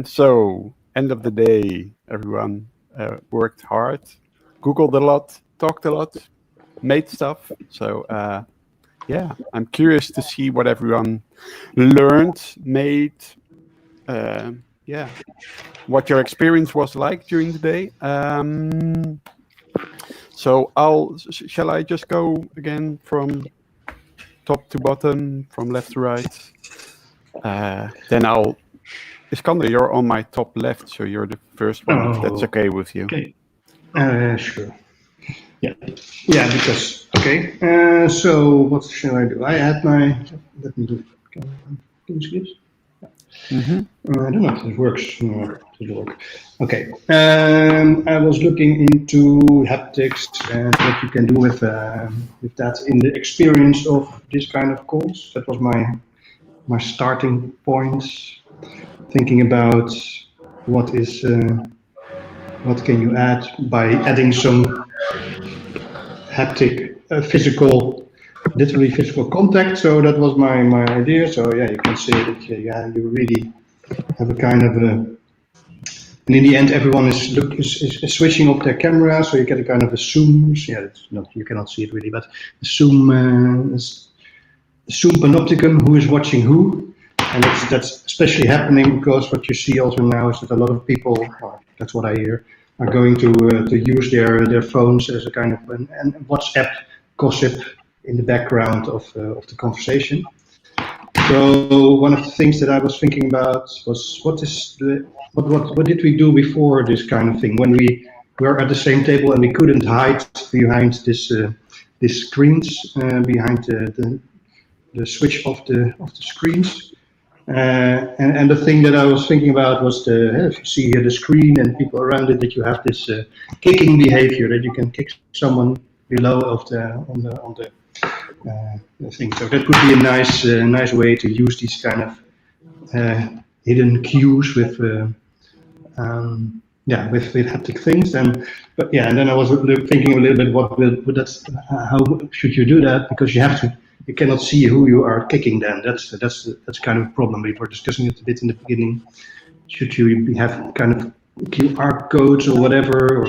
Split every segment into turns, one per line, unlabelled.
So, end of the day, everyone worked hard, Googled a lot, talked a lot, made stuff. So, yeah, I'm curious to see what everyone learned, made. Yeah, what your experience was like during the day. So, shall I just go again from top to bottom, from left to right? Then Iskander, you're on my top left, so you're the first one, if that's okay with you.
Okay. Sure. Yeah. Yeah, because, okay. So what shall I do? I had my, let me do, can you see this? I don't know if this works. No, it doesn't work. Okay. I was looking into haptics and what you can do with that in the experience of this kind of calls. That was my starting point. Thinking about what can you add by adding some haptic, literally physical contact. So that was my idea. So yeah, you can say that you really have a kind of and in the end, everyone is switching up their camera, so you get a kind of a zoom. Yeah, it's not, you cannot see it really, but a zoom panopticon, who is watching who, and that's especially happening because what you see also now is that a lot of people, or that's what I hear, are going to use their phones as a kind of an WhatsApp gossip in the background of the conversation. So one of the things that I was thinking about was what did we do before this kind of thing when we were at the same table and we couldn't hide behind this screens, behind the switch of the screens. And the thing that I was thinking about was if you see here the screen and people around it, that you have this kicking behavior, that you can kick someone below on the thing. So that could be a nice way to use these kind of hidden cues with haptic things. And then I was thinking a little bit how should you do that, because you cannot see who you are kicking. Then that's kind of a problem. We were discussing it a bit in the beginning. Should you have kind of QR codes or whatever, or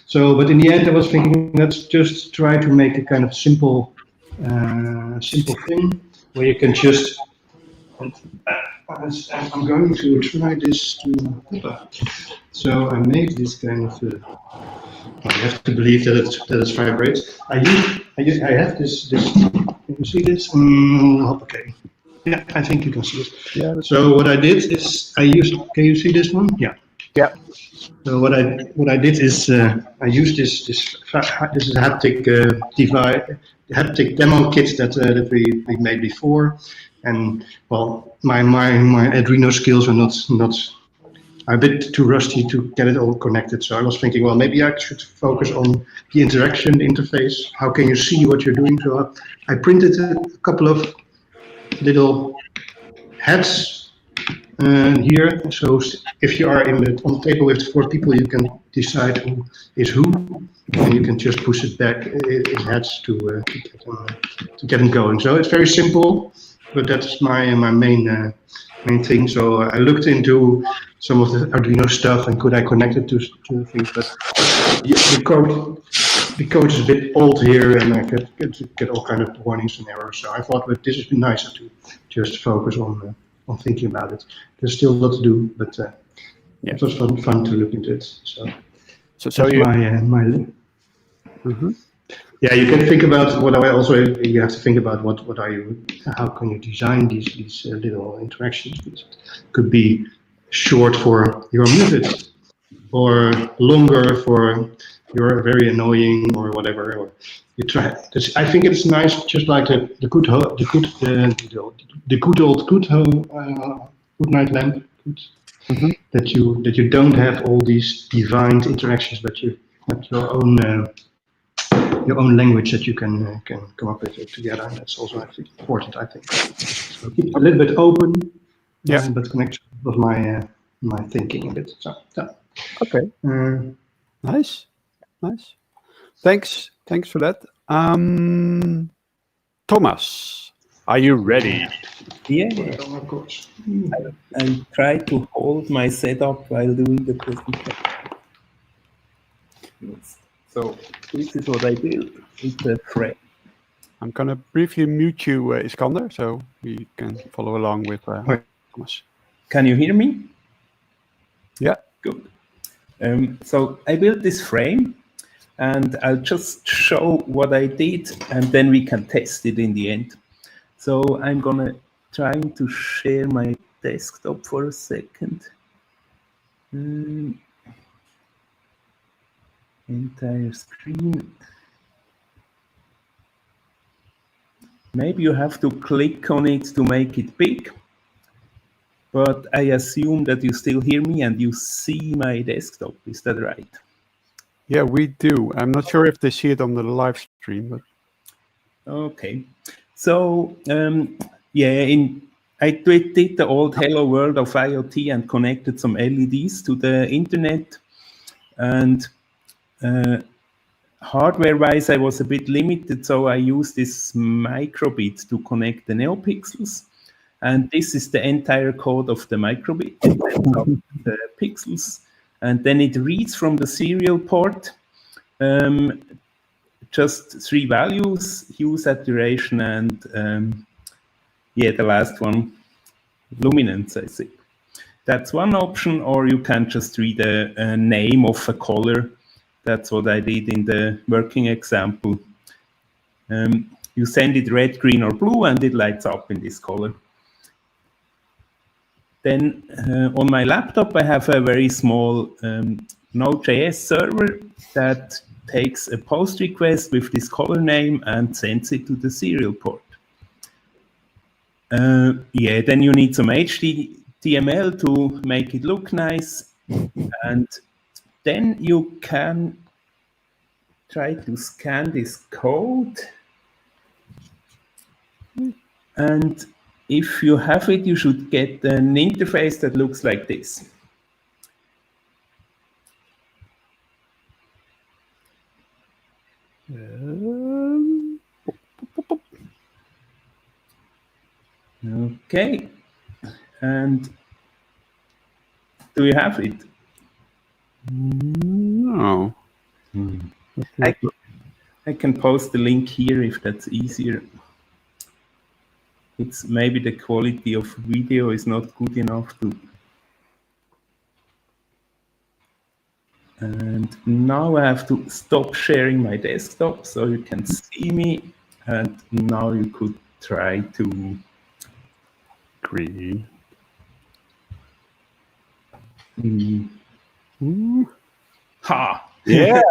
so? But in the end, I was thinking, let's just try to make a kind of simple thing where you can just. I'm going to try this to. So I made this kind of. You have to believe that it vibrates. I have this. Can you see this? Okay. Yeah, I think you can see it. Yeah. So what I did is I used. Can you see this one? Yeah.
Yeah.
So what I did is I used this is a haptic device, haptic demo kit that we made before, and well, my Arduino skills are not a bit too rusty to get it all connected. So I was thinking, well, maybe I should focus on the interaction interface. How can you see what you're doing? So I printed a couple of little heads. Here, so if you are on the table with 4 people, you can decide who is who, and you can just push it back its heads to get them going. So it's very simple, but that's my main thing. So I looked into some of the Arduino stuff and could I connect it to things, but the code is a bit old here, and I get all kind of warnings and errors. So I thought, but this would be nicer to just focus on thinking about it. There's still a lot to do, but it was fun to look into it. So that's my. Yeah, you can think about what I also. You have to think about what are you? How can you design these little interactions? It could be short for your music, or longer for you're very annoying or whatever. Or you try. I think it's nice, just like the good night lamp. That you don't have all these defined interactions, but you have your own language that you can come up with together. And that's also important, I think. So keep it a little bit open. Yeah. But connection was my thinking a bit. So yeah.
Okay. Nice. Thanks for that. Thomas, Are you ready?
Yeah,
Of course.
I try to hold my setup while doing the presentation. Yes. So this is what I built. It's a frame.
I'm going to briefly mute you, Iskander, so we can follow along with Thomas.
Can you hear me?
Yeah.
Good. So I built this frame, and I'll just show what I did, and then we can test it in the end. So I'm gonna trying to share my desktop for a second. Entire screen. Maybe you have to click on it to make it big, but I assume that you still hear me and you see my desktop. Is that right?
Yeah, we do. I'm not sure if they see it on the live stream, but
Okay. So I did the old hello world of IoT and connected some LEDs to the internet, and hardware-wise, I was a bit limited, so I used this microbit to connect the neopixels. And this is the entire code of the microbit. It sets up the pixels, and then it reads from the serial port just 3 values: hue, saturation, and the last one, luminance, I think. That's one option, or you can just read a name of a color. That's what I did in the working example. You send it red, green, or blue, and it lights up in this color. Then on my laptop, I have a very small Node.js server that takes a post request with this color name and sends it to the serial port. Then you need some HTML to make it look nice. And then you can try to scan this code. And if you have it, you should get an interface that looks like this. Okay. And do you have it?
no.
I can post the link here if that's easier. It's maybe the quality of video is not good enough to. And now I have to stop sharing my desktop so you can see me. And now you could try to.
Green.
Ha!
Yeah.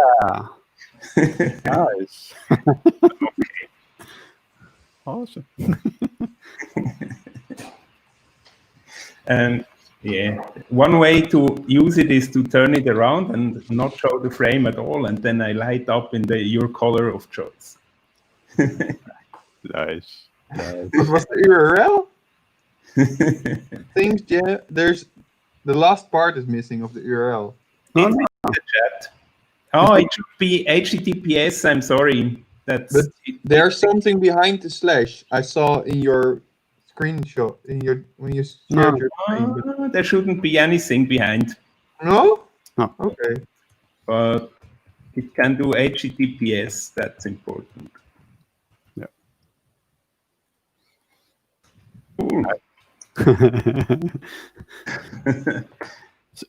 Nice.
Okay.
Awesome.
And one way to use it is to turn it around and not show the frame at all, and then I light up in your color of choice.
Nice.
What was the URL? Things Jam. There's the last part is missing of the URL.
In the chat. Oh, it should be HTTPS. I'm sorry.
But there's something behind the slash. I saw in your screenshot when you shared your screen.
There shouldn't be anything behind.
No?
No.
Okay.
But it can do HTTPS. That's important.
Yeah.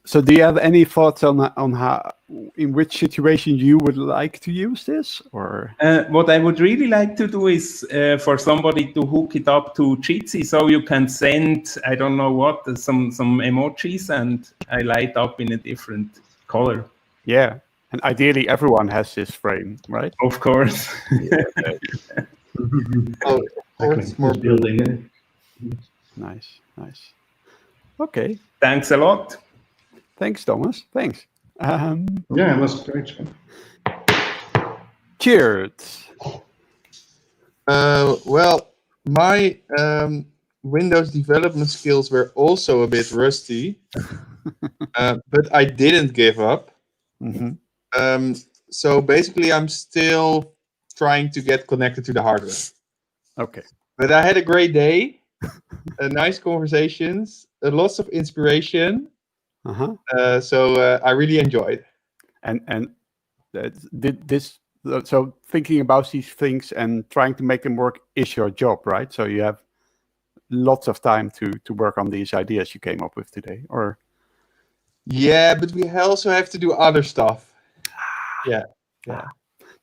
So do you have any thoughts on how, in which situation you would like to use this, or?
What I would really like to do is for somebody to hook it up to Jitsi, so you can send, I don't know what, some emojis, and I light up in a different color.
Yeah, and ideally everyone has this frame, right?
Of course.
Oh, of course, more
building it.
Nice. Okay.
Thanks a lot.
Thanks, Thomas. Thanks.
Yeah, it was great.
Cheers.
Well, my Windows development skills were also a bit rusty, but I didn't give up.
Mm-hmm.
So basically, I'm still trying to get connected to the hardware.
Okay.
But I had a great day, nice conversations, lots of inspiration. So I really enjoyed.
And did this? So thinking about these things and trying to make them work is your job, right? So you have lots of time to work on these ideas you came up with today, or?
Yeah, but we also have to do other stuff. Yeah.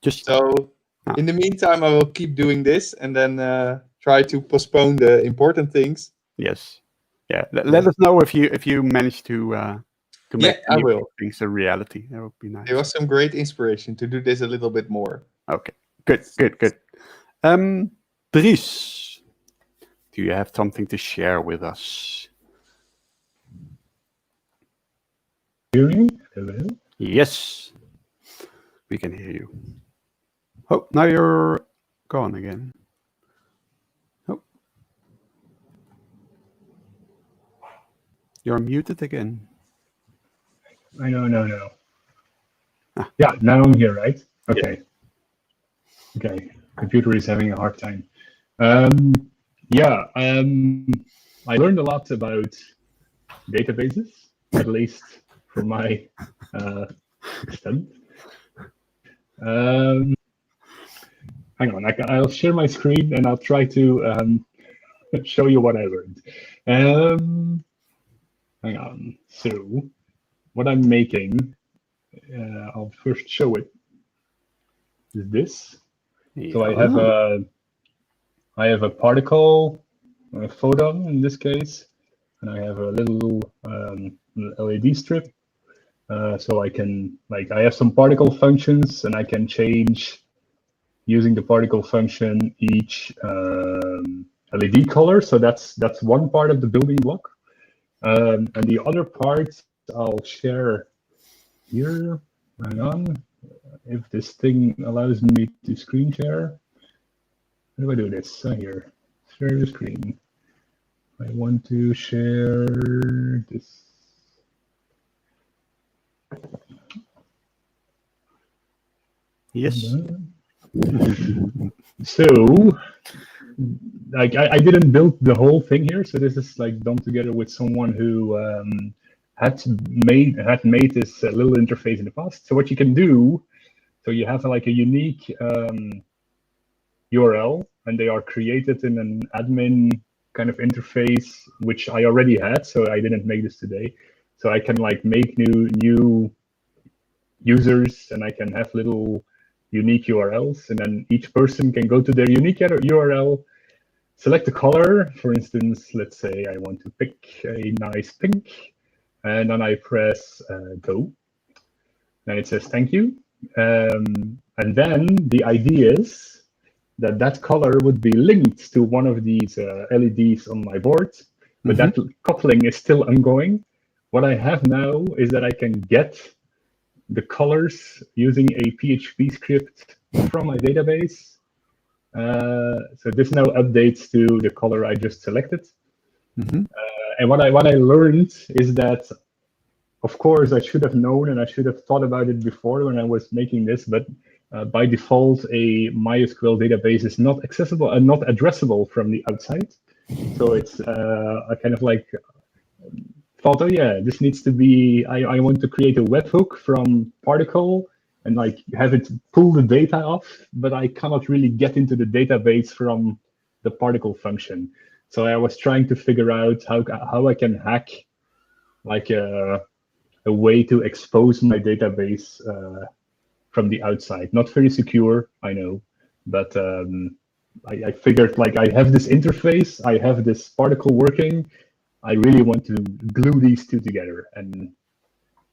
Just
so. In the meantime, I will keep doing this and then try to postpone the important things.
Yes. Yeah. Let us know if you manage to make
I will.
things a reality. That would be nice.
There was some great inspiration to do this a little bit more.
Okay. Good. Dries, do you have something to share with us?
Hear me? Hello?
Yes. We can hear you. Oh, now you're gone again. Oh. You're muted again.
I know. Yeah, now I'm here, right? Okay. Yeah. Okay. Computer is having a hard time. I learned a lot about databases, at least for my extent. Hang on, I'll share my screen and I'll try to show you what I learned. Hang on. So, what I'm making, I'll first show it. Is this? Yeah. So I have a particle, a photon in this case, and I have a little LED strip. So I can I have some particle functions, and I can change using the particle function each LED color. So that's one part of the building block, and the other part I'll share here. Hang on, if this thing allows me to screen share. How do I do this? Here, share the screen. I want to share this.
Yes.
So, I didn't build the whole thing here. So this is done together with someone who had made this little interface in the past. So what you can do, so you have a unique URL, and they are created in an admin kind of interface, which I already had. So I didn't make this today. So I can make new users, and I can have little unique URLs, and then each person can go to their unique URL, select the color. For instance, let's say I want to pick a nice pink, and then I press go. And it says thank you. And then the idea is that color would be linked to one of these LEDs on my board, but that coupling is still ongoing. What I have now is that I can get the colors using a PHP script from my database. So this now updates to the color I just selected. And what I learned is that, of course, I should have known and I should have thought about it before when I was making this, but by default, a MySQL database is not accessible and not addressable from the outside. So it's I kind of thought, oh yeah, this needs to be, I want to create a webhook from particle and have it pull the data off, but I cannot really get into the database from the particle function. So I was trying to figure out how I can hack a way to expose my database from the outside. Not very secure, I know, but I figured I have this interface, I have this particle working, I really want to glue these two together, and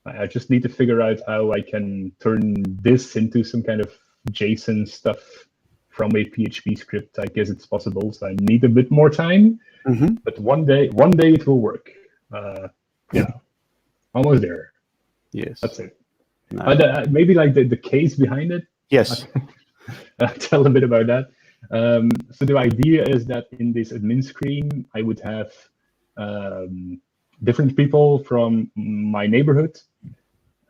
I just need to figure out how I can turn this into some kind of JSON stuff from a PHP script. I guess it's possible, so I need a bit more time, but one day it will work. Yeah, almost there.
Yes,
that's it. Nice. But maybe the case behind it.
Yes,
tell a bit about that. So the idea is that in this admin screen, I would have different people from my neighborhood,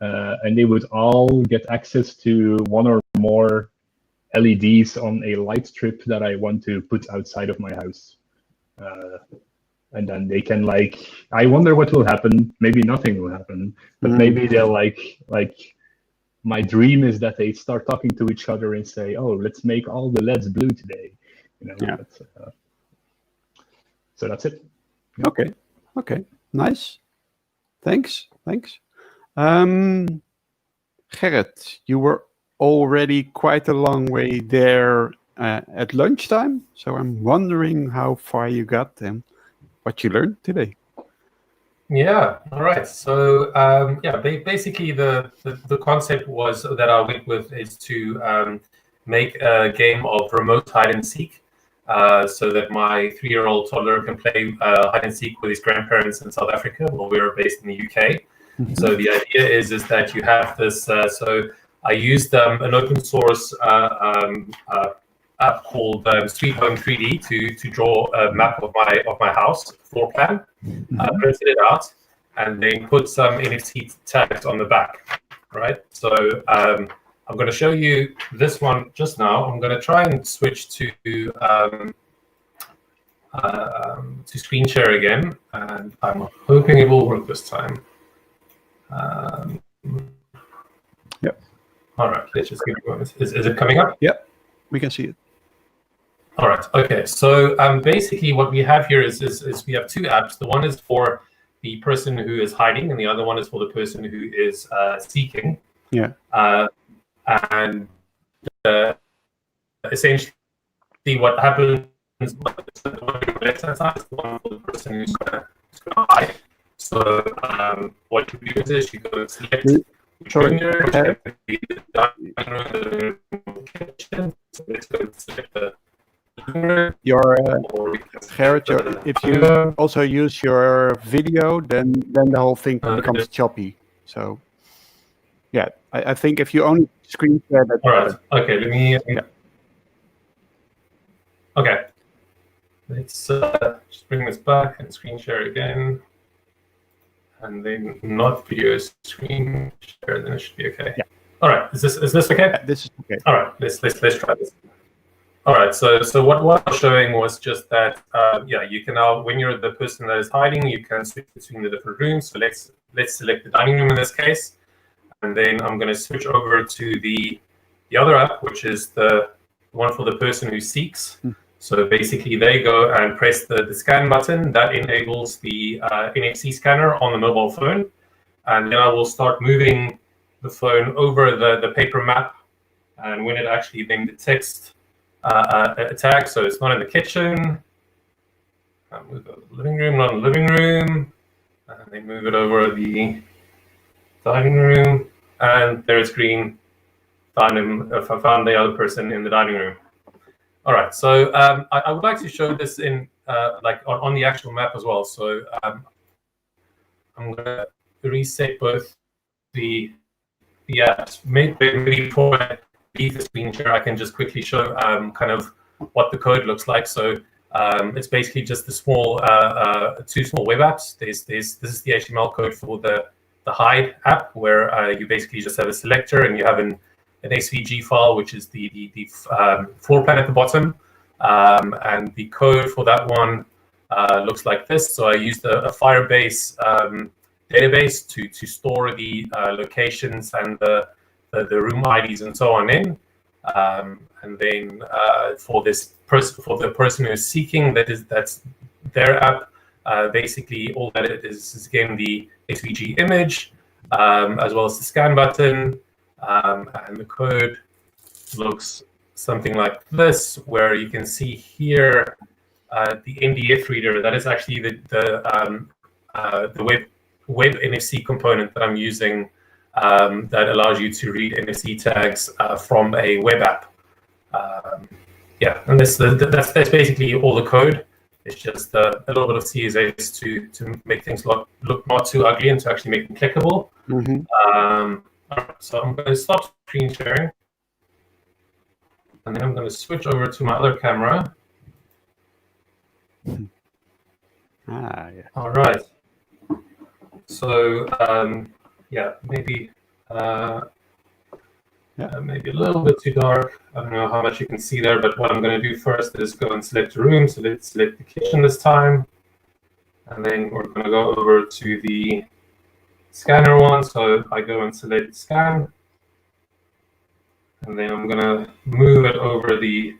and they would all get access to one or more LEDs on a light strip that I want to put outside of my house. And then they can I wonder what will happen. Maybe nothing will happen, but maybe they'll my dream is that they start talking to each other and say, "Oh, let's make all the LEDs blue today."
Yeah.
So that's it.
Okay. Nice. Thanks. Gerrit, you were already quite a long way there at lunchtime, so I'm wondering how far you got and what you learned today.
Yeah, all right. So basically the concept was that I went with is to make a game of remote hide and seek, so that my 3-year-old toddler can play hide and seek with his grandparents in South Africa while we were based in the UK. So the idea is that you have this. So I used an open source app called Sweet Home 3D to draw a map of my house floor plan, printed it out, and then put some NFC tags on the back. Right. So I'm going to show you this one just now. I'm going to try and switch to screen share again, and I'm hoping it will work this time.
Yep.
All right. Let's just give it a moment. Is it coming up?
Yep. We can see it.
All right. Okay. So basically, what we have here is we have two apps. The one is for the person who is hiding, and the other one is for the person who is seeking.
Yeah.
And essentially, what happens is the one on the left-hand side is the one for the person who's going to hide. So what you do is you go and select.
Sorry.
So let's go and select the
Gerrit, if you also use your video, then the whole thing becomes choppy. So, yeah, I think if you only screen share that.
All right. Okay. Let me. Okay. Let's just bring this back and screen share again, and then not video screen share. Then it should be okay.
Yeah.
All right. Is this okay?
Yeah, this is okay.
All right. Let's try this. All right, so what I was showing was just that, you can now, when you're the person that is hiding, you can switch between the different rooms. So let's select the dining room in this case, and then I'm going to switch over to the other app, which is the one for the person who seeks. So basically, they go and press the scan button that enables the NFC scanner on the mobile phone, and then I will start moving the phone over the paper map, and when it actually then detects a tag, so it's not in the kitchen. I'll move it to the living room, not in the living room, and they move it over the dining room, and there's green. Found the other person in the dining room. All right, so I would like to show this in on the actual map as well. So I'm going to reset both the apps. Maybe before I leave the screen share, I can just quickly show kind of what the code looks like. So it's basically just the small two small web apps. This is the HTML code for the hide app, where you basically just have a selector and you have an SVG file, which is the floor plan at the bottom, and the code for that one looks like this. So I used a Firebase database to store the locations and the room IDs and so on in, and then for the person who is seeking, that's their app. Basically, all that it is again the SVG image, as well as the scan button, and the code looks something like this, where you can see here the NDF reader. That is actually the web NFC component that I'm using, that allows you to read NFC tags from a web app. And that's basically all the code. It's just a little bit of CSS to make things look not too ugly and to actually make them clickable. So I'm going to stop screen sharing, and then I'm going to switch over to my other camera. All right. So maybe Maybe a little bit too dark. I don't know how much you can see there, but what I'm going to do first is go and select a room. So let's select the kitchen this time. And then we're going to go over to the scanner one. So I go and select scan. And then I'm going to move it over the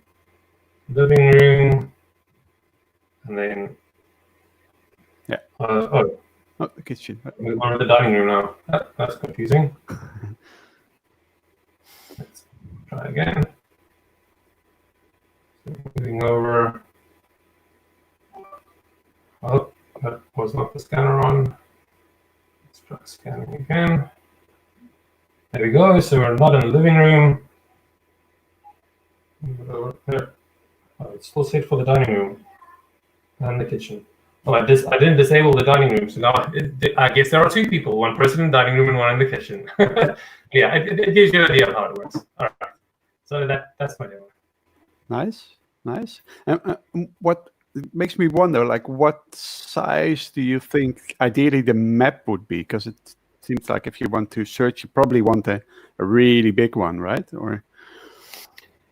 living room. And then,
the kitchen.
Move on to the dining room now. That's confusing. Let's try again. So moving over. Oh, that was not the scanner on. Let's try scanning again. There we go. So we're not in the living room. Move it over there. Oh, it's still set for the dining room and the kitchen. Oh, I didn't disable the dining room, so now I guess there are two people, one person in the dining room and one in the kitchen. Yeah, it gives you an idea of how it works. All right, so that's my demo.
Nice. What makes me wonder, like, what size do you think ideally the map would be? Because it seems like if you want to search, you probably want a really big one, right? Or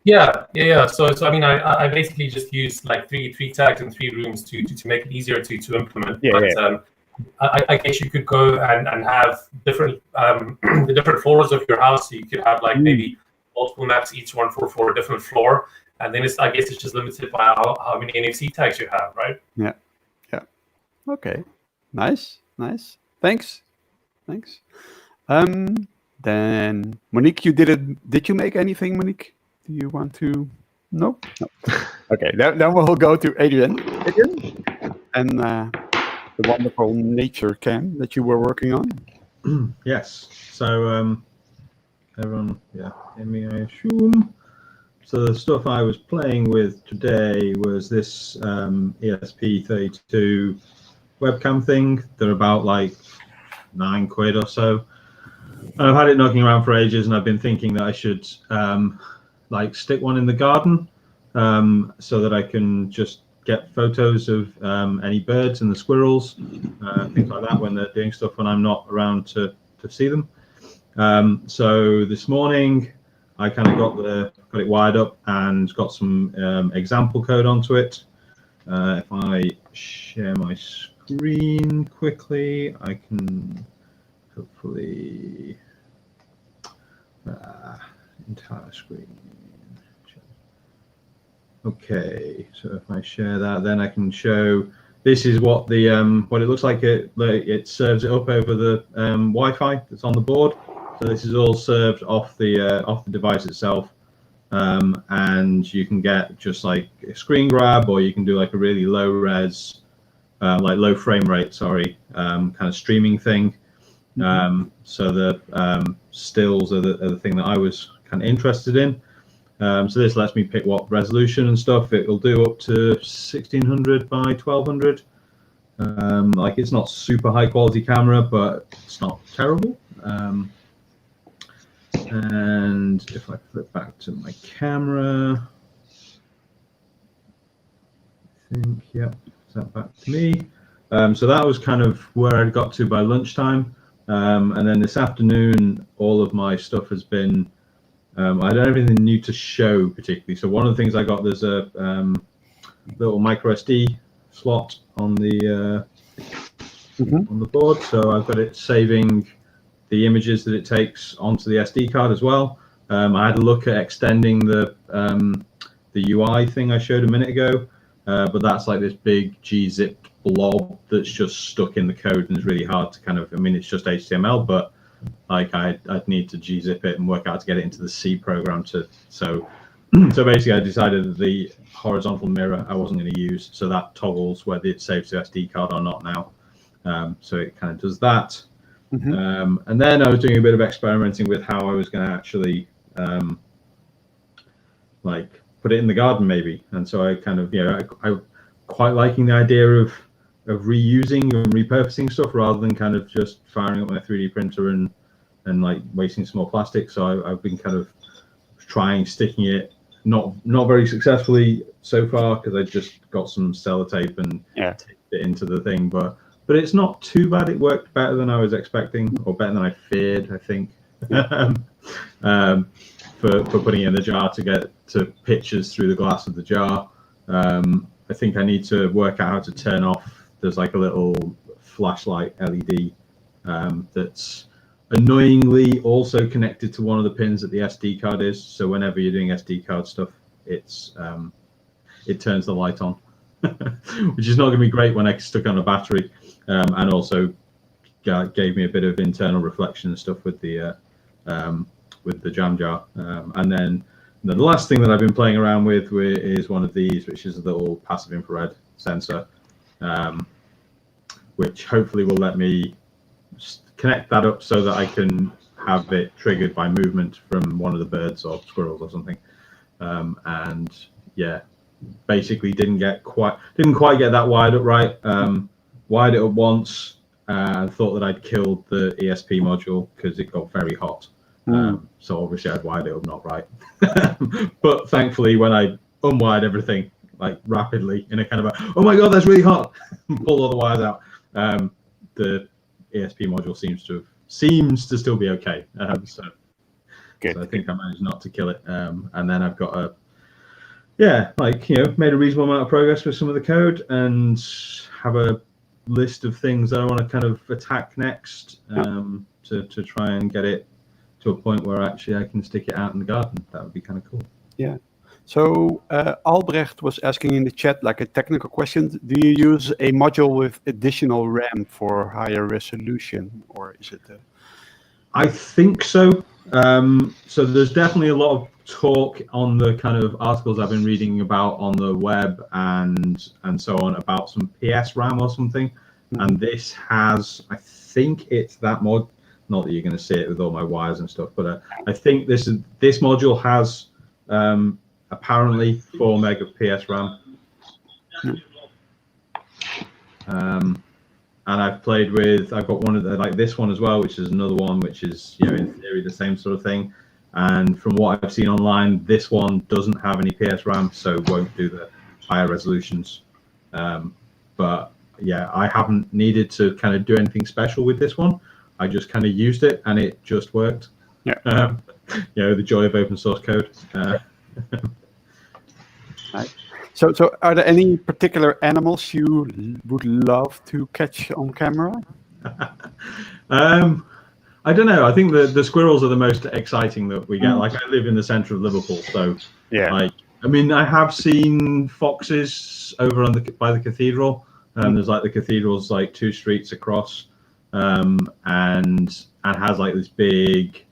Yeah. So I mean, I basically just use like three tags and 3 rooms to make it easier to implement. I guess you could go and have different the different floors of your house. So you could have like maybe multiple maps, each one for a different floor, and then I guess it's just limited by how many NFC tags you have, right?
Yeah. Okay. Nice. Thanks. Then Monique, you did it. Did you make anything, Monique? Do you want to? No. Okay, then we'll go to Adrian, and the wonderful nature cam that you were working on.
Yes. So everyone, hear me, I assume. So the stuff I was playing with today was this ESP32 webcam thing. They're about like £9 or so. And I've had it knocking around for ages, and I've been thinking that I should like stick one in the garden so that I can just get photos of any birds and the squirrels, things like that, when they're doing stuff when I'm not around to see them. So this morning I kind of got it wired up and got some example code onto it. If I share my screen quickly, I can hopefully entire screen. Okay, so if I share that, then I can show. This is what the what it looks like. It serves it up over the Wi-Fi that's on the board. So this is all served off the device itself, and you can get just like a screen grab, or you can do like a really low res, like low frame rate, kind of streaming thing. So the stills are the thing that I was kind of interested in. So this lets me pick what resolution and stuff. It will do up to 1600 by 1200. Like, it's not super high quality camera, but it's not terrible. And if I flip back to my camera, I think, is that back to me? So that was kind of where I got to by lunchtime. And then this afternoon, all of my stuff has been, I don't have anything new to show particularly. So one of the things I got, there's a little micro SD slot on the board. So I've got it saving the images that it takes onto the SD card as well. I had a look at extending the UI thing I showed a minute ago, but that's like this big gzipped blob that's just stuck in the code, and it's really hard to kind of, I mean, it's just HTML, but like I'd need to gzip it and work out to get it into the C program so basically I decided that the horizontal mirror I wasn't going to use, so that toggles whether it saves to SD card or not now. So it kind of does that. And then I was doing a bit of experimenting with how I was going to actually like put it in the garden maybe. And so I kind of, I quite liking the idea of reusing and repurposing stuff rather than kind of just firing up my 3D printer and like wasting some more plastic. So I've been kind of sticking it, not very successfully so far, because I just got some sellotape and taped it into the thing, but it's not too bad. It worked better than I was expecting, or better than I feared, I think. for putting it in the jar to get to pictures through the glass of the jar. I think I need to work out how to turn off. There's like a little flashlight LED that's annoyingly also connected to one of the pins that the SD card is. So whenever you're doing SD card stuff, it turns the light on, which is not going to be great when I stuck on a battery, and also gave me a bit of internal reflection and stuff with the jam jar. And then the last thing that I've been playing around with is one of these, which is a little passive infrared sensor, which hopefully will let me connect that up so that I can have it triggered by movement from one of the birds or squirrels or something. And yeah, basically didn't quite get that wired up right. Wired it up once and thought that I'd killed the ESP module because it got very hot. So obviously I'd wired it up not right. But thankfully when I unwired everything like rapidly in a kind of a, oh my god, that's really hot, pull all the wires out, the ESP module seems to still be okay. So I think I managed not to kill it. And then I've got made a reasonable amount of progress with some of the code and have a list of things that I want to kind of attack next, to try and get it to a point where actually I can stick it out in the garden. That would be kind of cool. Yeah.
So Albrecht was asking in the chat, like a technical question, do you use a module with additional RAM for higher resolution, or is it?
I think so. So there's definitely a lot of talk on the kind of articles I've been reading about on the web and so on about some PS RAM or something. And this has, I think it's that mod. Not that you're going to see it with all my wires and stuff, but I think this module has apparently 4 meg of PS RAM. And I've got one of the, like this one as well, which is another one, which is, in theory the same sort of thing. And from what I've seen online, this one doesn't have any PS RAM, so won't do the higher resolutions. But yeah, I haven't needed to kind of do anything special with this one. I just kind of used it and it just worked. Yeah. The joy of open source code.
Right. So are there any particular animals you would love to catch on camera?
I don't know. I think the squirrels are the most exciting that we get. Like I live in the center of Liverpool, so yeah. I have seen foxes over by the cathedral. There's like the cathedral's like 2 streets across. And has like this big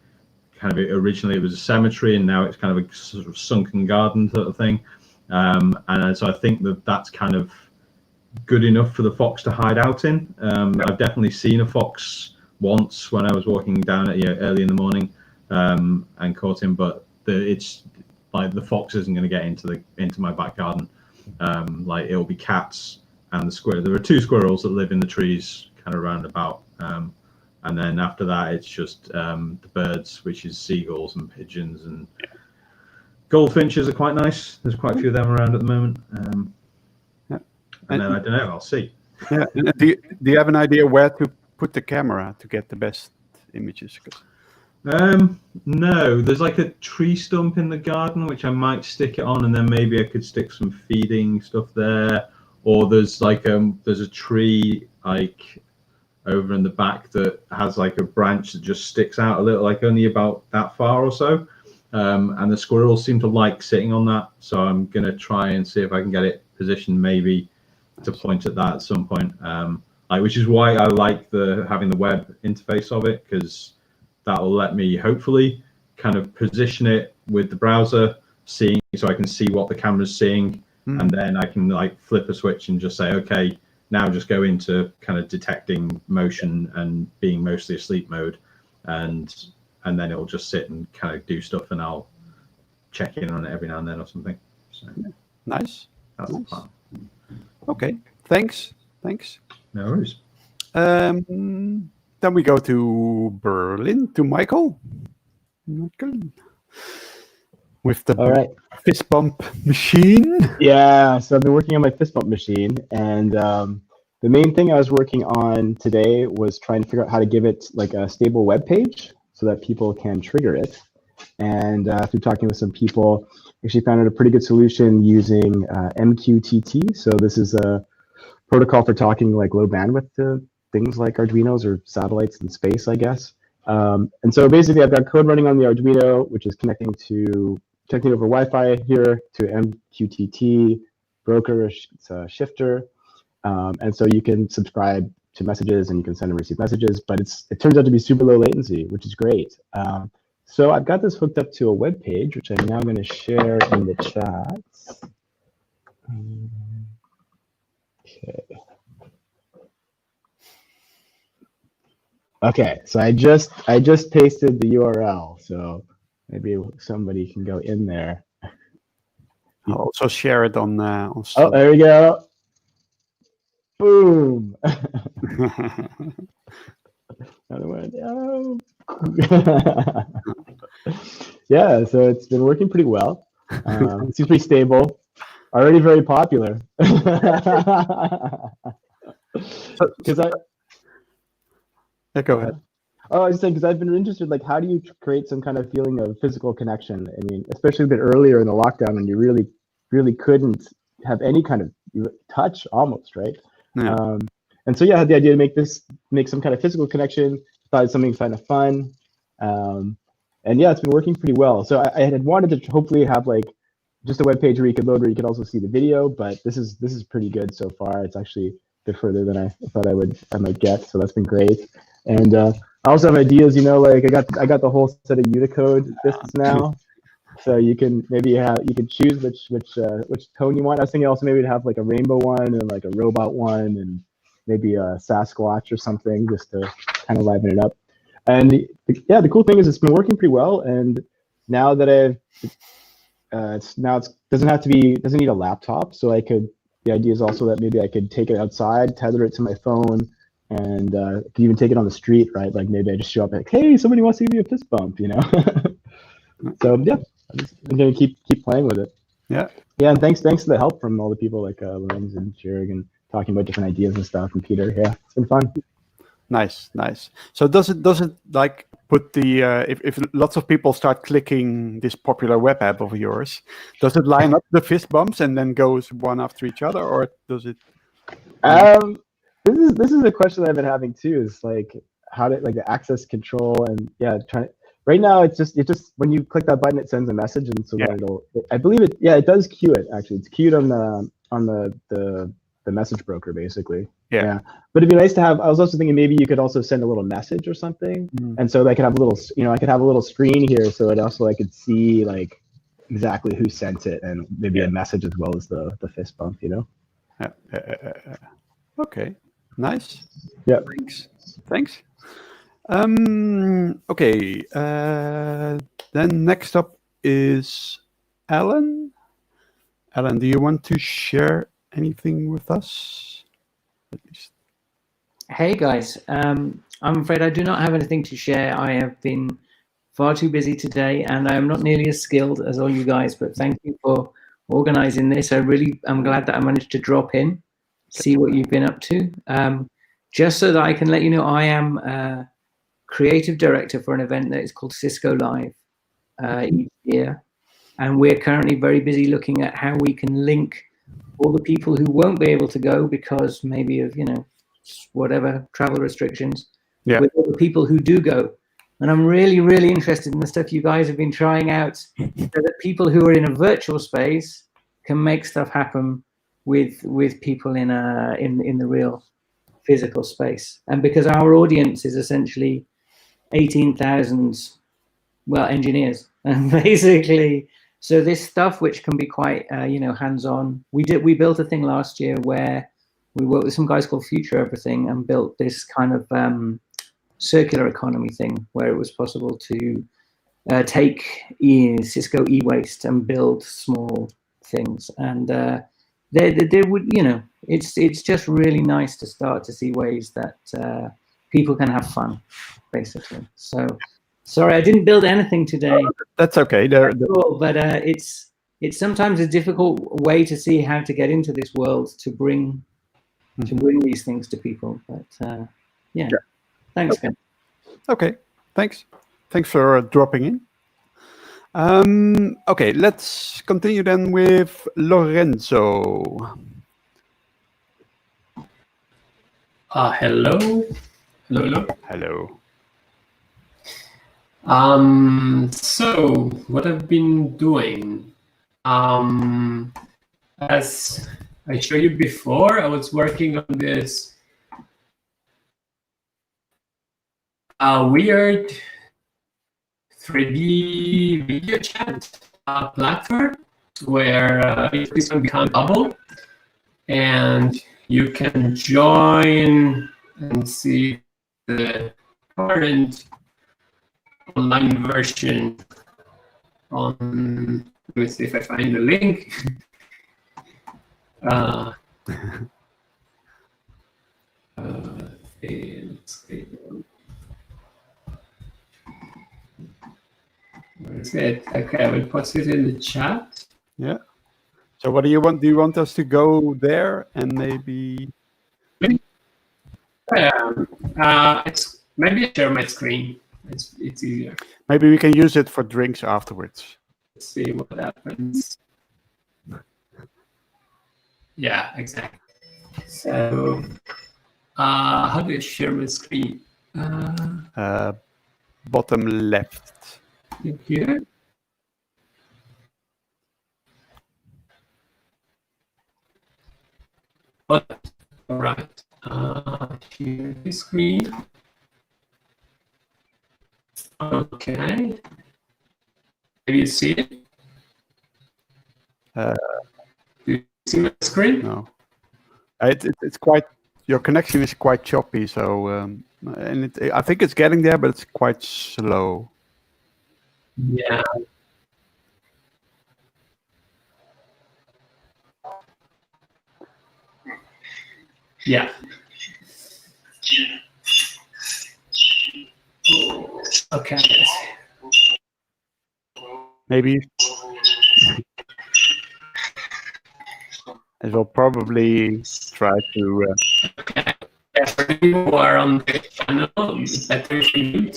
kind of, originally it was a cemetery and now it's kind of a sort of sunken garden sort of thing. And so I think that's kind of good enough for the fox to hide out in. I've definitely seen a fox once when I was walking down at early in the morning, and caught him, but it's like the fox isn't going to get into my back garden. Like it'll be cats and the squirrel. There are 2 squirrels that live in the trees kind of round about. And then after that, it's just the birds, which is seagulls and pigeons, and goldfinches are quite nice. There's quite a few of them around at the moment. And then I don't know. I'll see.
Yeah. Do you have an idea where to put the camera to get the best images?
No. There's like a tree stump in the garden, which I might stick it on, and then maybe I could stick some feeding stuff there. Or there's like there's a tree like over in the back that has like a branch that just sticks out a little, like only about that far or so. And the squirrels seem to like sitting on that. So I'm going to try and see if I can get it positioned maybe to point at that at some point. Which is why I like having the web interface of it, because that will let me hopefully kind of position it with the browser, so I can see what the camera's seeing. And then I can like flip a switch and just say, okay, now just go into kind of detecting motion and being mostly asleep mode, and then it'll just sit and kind of do stuff, and I'll check in on it every now and then or something. So,
nice.
That's the plan.
Okay, thanks.
No worries.
Then we go to Berlin, to Michael. With the fist bump machine.
Yeah, so I've been working on my fist bump machine, and the main thing I was working on today was trying to figure out how to give it like a stable web page. so that people can trigger it. And through talking with some people, actually found out a pretty good solution using MQTT. So this is a protocol for talking like low bandwidth to things like Arduinos or satellites in space, I guess. And so basically I've got code running on the Arduino, which is connecting over Wi-Fi here to MQTT broker, it's a shifter. And so you can subscribe to messages and you can send and receive messages, but it turns out to be super low latency, which is great. So I've got this hooked up to a web page, which I'm now going to share in the chat. Okay, so I just pasted the URL, so maybe somebody can go in there.
I'll also share it on.
Oh, there we go. Boom. Another one. Oh. Yeah, so it's been working pretty well. It seems pretty stable. Already very popular. Because
go ahead.
Oh, I was saying, because I've been interested, like, how do you create some kind of feeling of physical connection? I mean, especially a bit earlier in the lockdown when you really couldn't have any kind of touch almost, right?
Yeah.
And so, yeah, I had the idea to make some kind of physical connection. Thought it was something kind of fun. And yeah, it's been working pretty well. So I had wanted to hopefully have like just a web page where you could load where you could also see the video, but this is pretty good so far. It's actually a bit further than I thought I might get. So that's been great. And I also have ideas, like I got the whole set of Unicode fists now. So you can you can choose which tone you want. I was thinking also maybe to have like a rainbow one and like a robot one and maybe a Sasquatch or something just to kind of liven it up. And yeah, the cool thing is it's been working pretty well. And now that it doesn't need a laptop. So the idea is also that maybe I could take it outside, tether it to my phone, and could even take it on the street, right? Like maybe I just show up like, hey, somebody wants to give me a fist bump, So yeah, I'm gonna keep playing with it.
Yeah.
Yeah, and thanks to the help from all the people like Lorenz and Jurg and talking about different ideas and stuff, and Peter. Yeah, it's been fun.
Nice. So does it like put the if lots of people start clicking this popular web app of yours, does it line up the fist bumps and then goes one after each other, or does it?
This is a question that I've been having too. Is like how to like the access control and right now it's just when you click that button it sends a message and so then I believe it does queue it actually. It's queued on the message broker basically. Yeah. But it'd be nice to have. I was also thinking maybe you could also send a little message or something, and so I could have a little. I could have a little screen here, so it also I could see like exactly who sent it, and maybe a message as well as the fist bump.
Okay. Nice.
Yeah.
Thanks. Okay. Then next up is Alan. Alan, do you want to share anything with us? At least.
Hey guys, I'm afraid I do not have anything to share. I have been far too busy today and I am not nearly as skilled as all you guys, but thank you for organizing this. I'm glad that I managed to drop in, see what you've been up to. Just so that I can let you know, I am creative director for an event that is called Cisco Live each year. And we're currently very busy looking at how we can link all the people who won't be able to go because maybe of, whatever travel restrictions, with all the people who do go. And I'm really, really interested in the stuff you guys have been trying out so that people who are in a virtual space can make stuff happen with people in the real physical space. And because our audience is essentially 18,000, engineers, and basically, so this stuff which can be quite, hands-on. We built a thing last year where we worked with some guys called Future Everything and built this kind of circular economy thing where it was possible to take Cisco e-waste and build small things. And there would, it's just really nice to start to see ways that people can have fun, basically. So, sorry, I didn't build anything today.
That's okay.
But it's sometimes a difficult way to see how to get into this world to bring these things to people. But thanks, guys.
Okay, thanks. Thanks for dropping in. Okay, let's continue then with Lorenzo.
Hello. Hello.
Hello.
So what I've been doing, as I showed you before, I was working on this weird 3D video chat platform where this can become a bubble, and you can join and see the current online version on, let me see if I find the link. Where is it? Okay, I will post it in the chat.
Yeah. So what do you want? Do you want us to go there and maybe?
It's maybe I share my screen. It's easier.
Maybe we can use it for drinks afterwards.
Let's see what happens. Yeah, exactly. So, how do I share my screen?
Bottom left.
Here. All right. Share the screen. Okay. Can you see it? Do you see my screen?
No. It's quite. Your connection is quite choppy. So, and I think it's getting there, but it's quite slow.
Yeah. Yeah. Okay.
Maybe it will probably try to.
Okay. For you who are on the channel, it's better if you mute.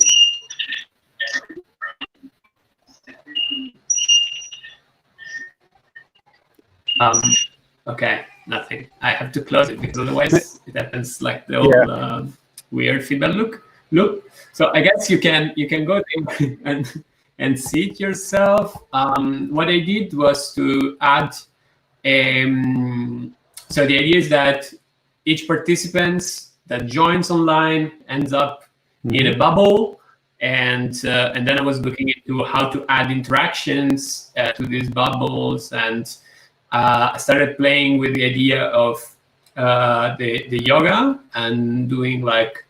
Okay, nothing. I have to close it because otherwise it happens like the old weird feedback loop. So I guess you can go there and see it yourself. What I did was to add. So the idea is that each participant that joins online ends up in a bubble, and then I was looking into how to add interactions to these bubbles, and I started playing with the idea of the yoga and doing like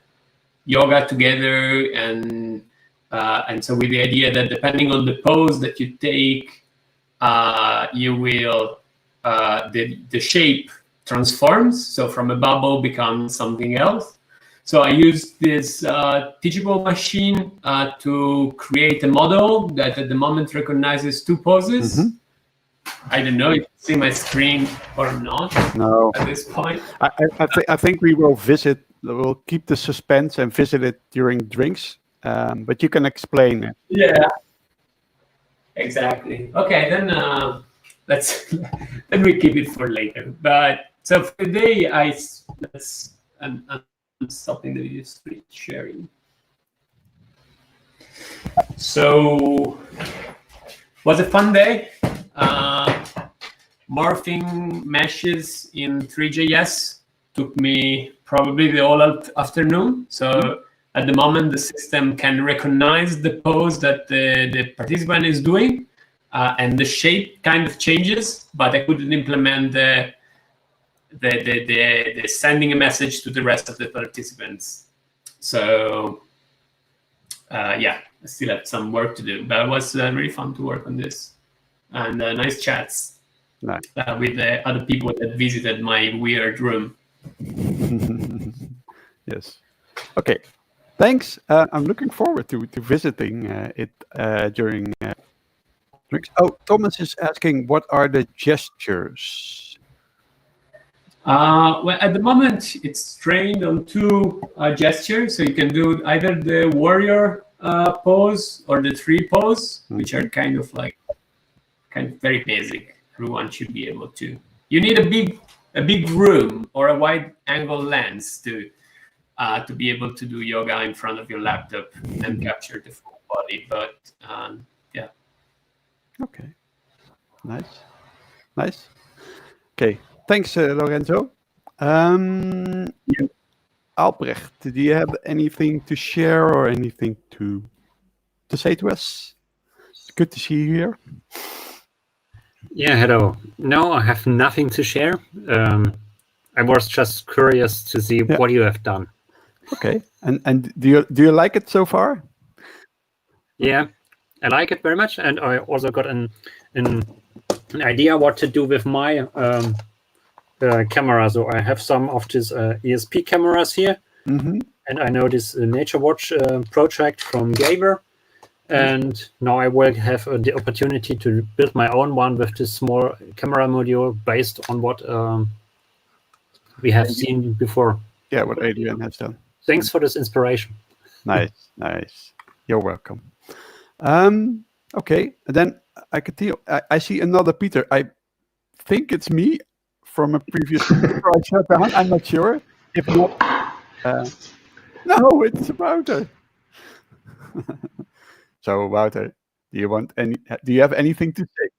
yoga together, and so with the idea that depending on the pose that you take, you will the shape transforms. So from a bubble becomes something else. So I used this teachable machine to create a model that at the moment recognizes two poses. I don't know if you see my screen or not.
No.
At this point.
I think we will visit. We'll keep the suspense and visit it during drinks. But you can explain it.
Yeah. Exactly. Okay, then then we keep it for later. But so for today, I'm stopping the screen sharing. So was a fun day. Morphing meshes in 3JS took me probably the whole afternoon. So at the moment, the system can recognize the pose that the participant is doing, and the shape kind of changes, but I couldn't implement the sending a message to the rest of the participants. So yeah, I still have some work to do, but it was really fun to work on this, and nice chats with the other people that visited my weird room.
Yes. Okay. Thanks. I'm looking forward to visiting it during drinks. Oh, Thomas is asking, what are the gestures?
Well, at the moment, it's trained on two gestures. So you can do either the warrior pose or the tree pose, which are kind of very basic. Everyone should be able to. You need a big room or a wide angle lens to be able to do yoga in front of your laptop and capture the full body. But yeah.
Okay. Nice. Okay. Thanks, Lorenzo. Albrecht, do you have anything to share or anything to say to us? It's good to see you here.
Yeah, hello. No, I have nothing to share. I was just curious to see what you have done.
Okay. And do you like it so far?
Yeah, I like it very much, and I also got an idea what to do with my camera. So I have some of these ESP cameras here, and I know this Nature Watch project from Gaber, and now I will have the opportunity to build my own one with this small camera module based on what we have seen before.
Yeah, what Adrian has done.
Thanks for this inspiration.
Nice. You're welcome. Okay, and then I see another Peter. I think it's me from a previous video I shut down. I'm not sure. If not, no, it's Wouter. So Wouter, do you have anything to say?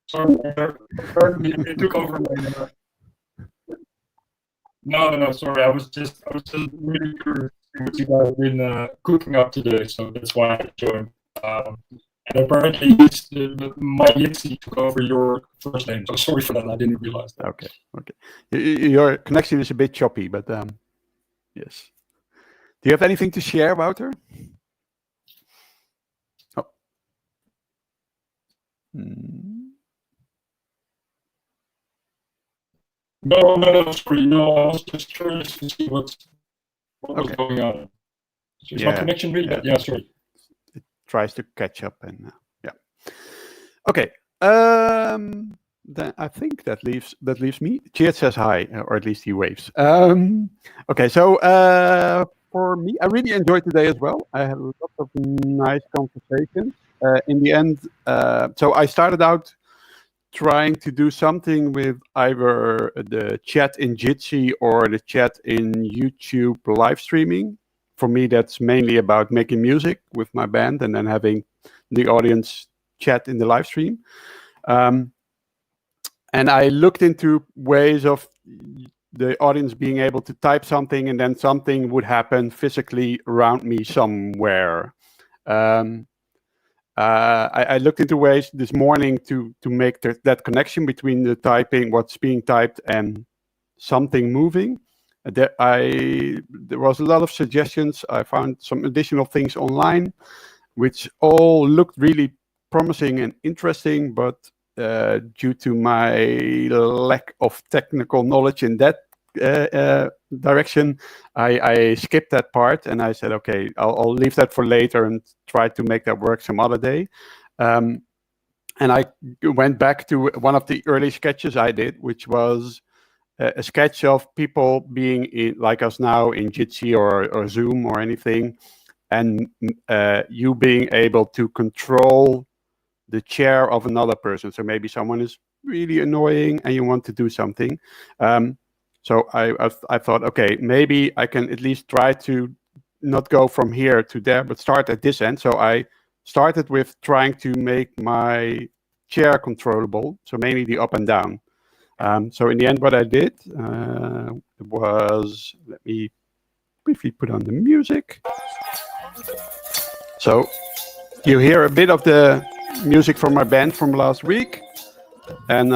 Sorry, it took over my. No, sorry. I was just really curious what you guys have been cooking up today, so that's why I joined. And apparently, my Yitzi took over your first name. So sorry for that. I didn't realize that.
Okay. Your connection is a bit choppy, but yes. Do you have anything to share, Wouter? Oh.
No, sorry. No, I was just curious to see what was going on. So is my connection really bad? Yeah, sorry.
It tries to catch up, and okay. Then I think that leaves me. Cheers says hi, or at least he waves. Okay, so for me, I really enjoyed today as well. I had a lot of nice conversations. In the end, so I started out trying to do something with either the chat in Jitsi or the chat in YouTube live streaming. For me, that's mainly about making music with my band and then having the audience chat in the live stream. And I looked into ways of the audience being able to type something and then something would happen physically around me somewhere. I looked into ways this morning to make that connection between the typing, what's being typed, and something moving. There was a lot of suggestions. I found some additional things online, which all looked really promising and interesting, but due to my lack of technical knowledge in that direction, I skipped that part and I said, okay, I'll leave that for later and try to make that work some other day. And I went back to one of the early sketches I did, which was a sketch of people being like us now in Jitsi or Zoom or anything, and you being able to control the chair of another person. So maybe someone is really annoying and you want to do something. So I thought, okay, maybe I can at least try to not go from here to there, but start at this end. So I started with trying to make my chair controllable, so mainly the up and down. So in the end, what I did was, let me briefly put on the music. So you hear a bit of the music from my band from last week, and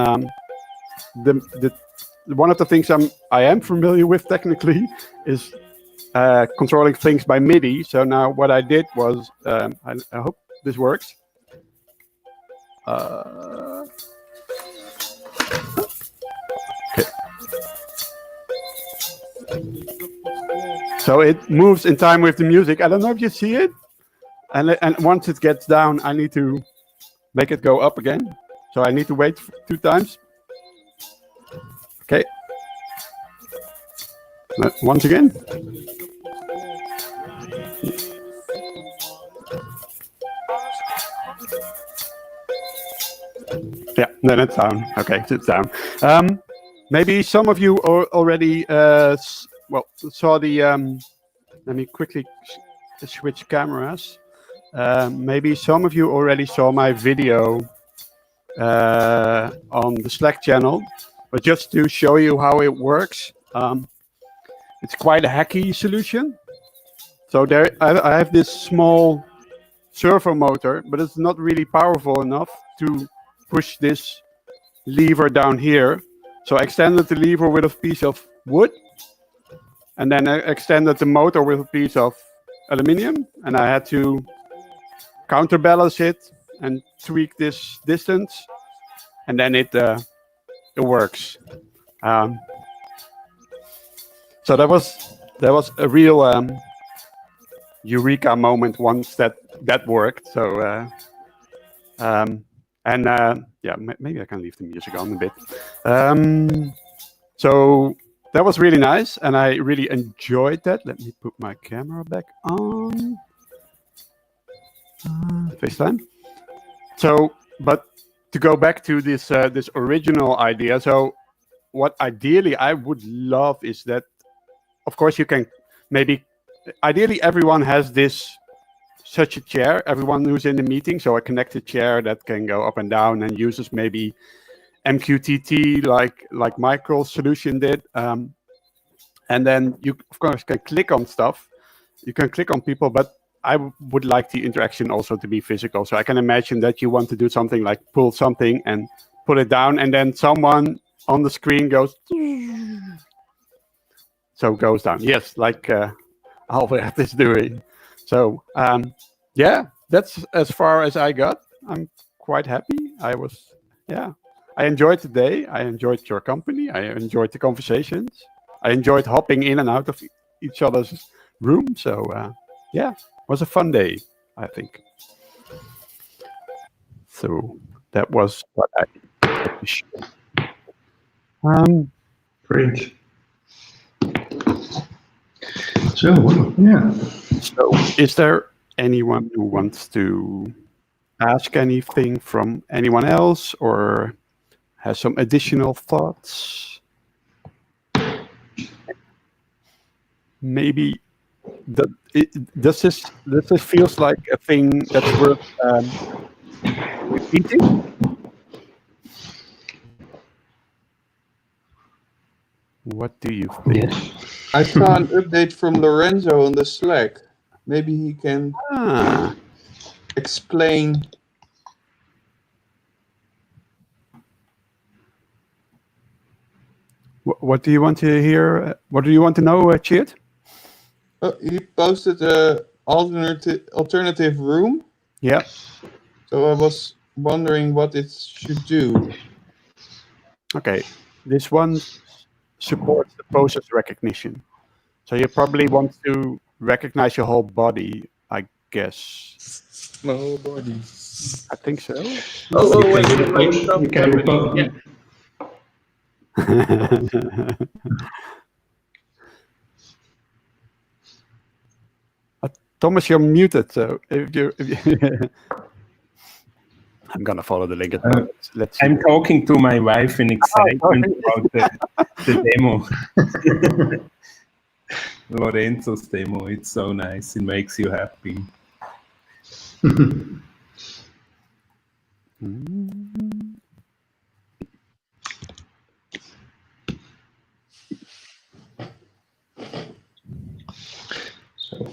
one of the things I am familiar with technically is controlling things by MIDI. So now what I did was, I hope this works. Okay. So it moves in time with the music. I don't know if you see it. And once it gets down, I need to make it go up again. So I need to wait 2 times. Okay. Once again. Yeah, then it's down. Okay, it's down. Maybe some of you already saw the. Let me quickly switch cameras. Maybe some of you already saw my video on the Slack channel, but just to show you how it works, it's quite a hacky solution. So there, I have this small servo motor, but it's not really powerful enough to push this lever down here. So I extended the lever with a piece of wood, and then I extended the motor with a piece of aluminium, and I had to counterbalance it and tweak this distance, and then it works. So that was a real eureka moment once that worked. So yeah, maybe I can leave the music on a bit. So that was really nice, and I really enjoyed that. Let me put my camera back on. FaceTime. So, but to go back to this this original idea. So, what ideally I would love is that, of course, you can maybe. Ideally, everyone has such a chair. Everyone who's in the meeting, so a connected chair that can go up and down and uses maybe MQTT like Michael's solution did. And then you, of course, can click on stuff. You can click on people, but I would like the interaction also to be physical. So I can imagine that you want to do something like pull something and put it down, and then someone on the screen goes, so goes down. Yes, like Albert is doing. So yeah, that's as far as I got. I'm quite happy. I enjoyed the day. I enjoyed your company. I enjoyed the conversations. I enjoyed hopping in and out of each other's room. So yeah, it was a fun day, I think. So that was what I
Great. So, yeah.
So is there anyone who wants to ask anything from anyone else or has some additional thoughts? Maybe does this feels like a thing that's worth repeating? What do you think?
Yes.
I saw an update from Lorenzo on the Slack. Maybe he can explain.
What do you want to hear? What do you want to know, Chid?
He posted a alternative room.
Yeah.
So I was wondering what it should do.
Okay, this one supports the process recognition. So you probably want to recognize your whole body, I guess.
My whole body.
I think so.
Wait, you can repose.
Yeah. Thomas, you're muted. So if you I'm gonna follow the link. Let's see.
I'm talking to my wife in excitement about the demo. Lorenzo's demo. It's so nice. It makes you happy.
So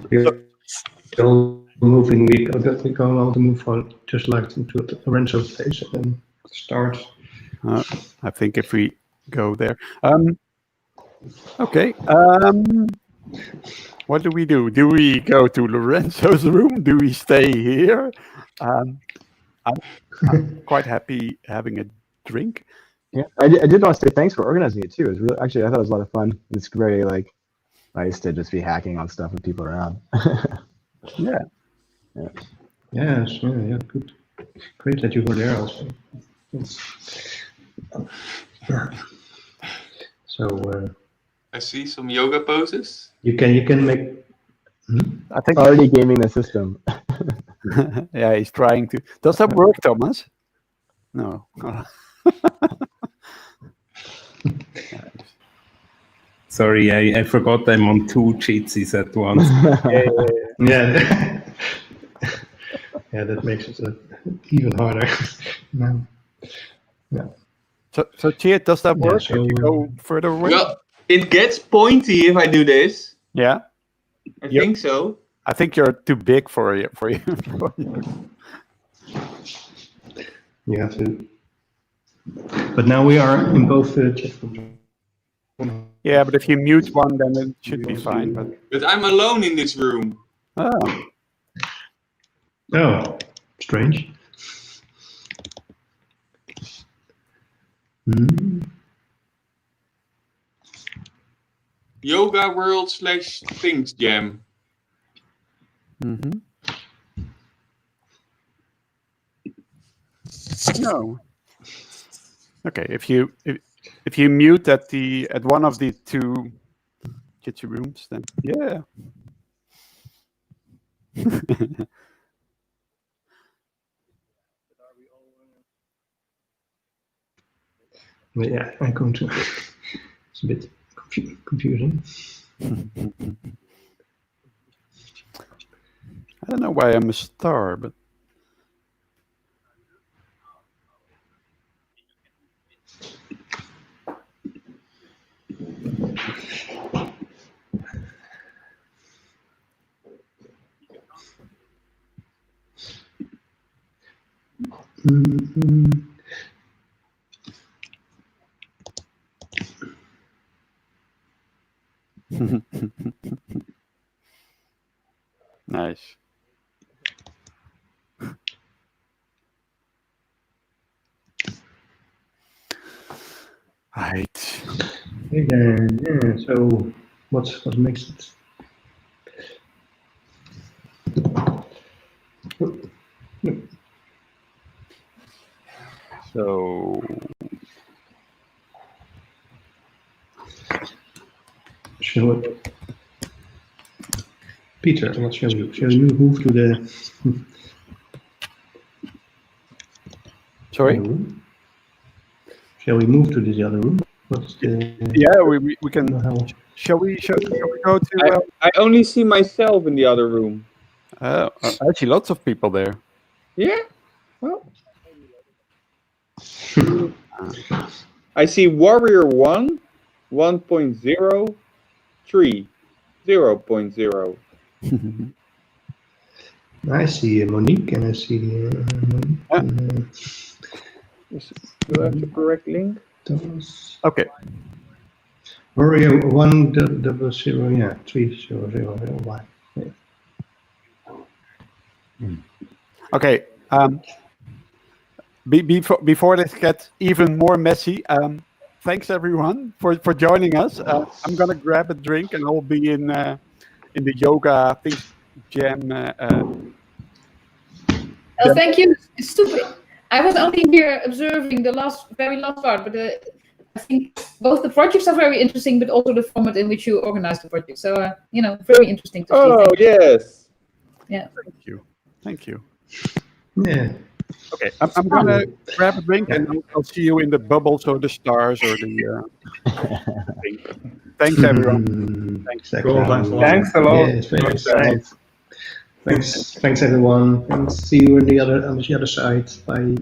we're still moving. We're going on to move on, just like to Lorenzo's phase and then start.
I think if we go there. Okay. What do we do? Do we go to Lorenzo's room? Do we stay here? I'm quite happy having a drink.
Yeah, I did want to say thanks for organizing it too. It was really, actually, I thought it was a lot of fun. It's very nice to just be hacking on stuff with people around.
Yeah.
Yeah. Yes. Yeah. Good. Great that you were there also. Yeah. So.
I see some yoga poses.
You can make.
I think already gaming the system.
Yeah, he's trying to. Does that work, Thomas? No.
Sorry, I forgot I'm on 2 Jitsis at once.
Yeah. Yeah, that makes it even harder. No. Yeah.
So Chit, does that
Yeah,
work
so-
if you go further away?
Well, it gets pointy if I do this.
Yeah,
I
Yep.
think so.
I think you're too big for you.
You have to. But now we are in both chat rooms.
Yeah, but if you mute one, then it should be fine.
But I'm alone in this room.
Oh,
Strange.
Yoga World / ThingsCon Jam.
no. Okay, if you mute at one of the 2 kitchen rooms, then yeah.
But yeah, I'm going to. It's a bit confusing.
I don't know why I'm a star, but nice. Right.
Yeah, so what's next?
So
Peter, what shall we? Shall we move to the?
Sorry.
Room? Shall we move to this other room? What's the?
Yeah, we can. Shall we go to?
I only see myself in the other room.
Actually, lots of people there.
Yeah. Well. I see Warrior 1, 1.0, 3, 0.0.
I see Monique and I see Monique.
Do I have the correct link?
Thomas.
Okay.
Warrior 100, yeah, 3001. Yeah.
Okay. Before this gets even more messy, thanks everyone for joining us. I'm gonna grab a drink and I'll be in the yoga things jam.
Oh, thank you. It's stupid. I was only here observing the very last part, but I think both the projects are very interesting, but also the format in which you organize the project. So, very interesting to see.
Oh, yes.
Yeah.
Thank you.
Yeah.
Okay, I'm gonna grab a drink and I'll see you in the bubbles or the stars or the thing. Thanks everyone. Thanks.
Cool, thanks a lot.
Thanks a lot.
Yes, thanks everyone. And see you on the other side. Bye.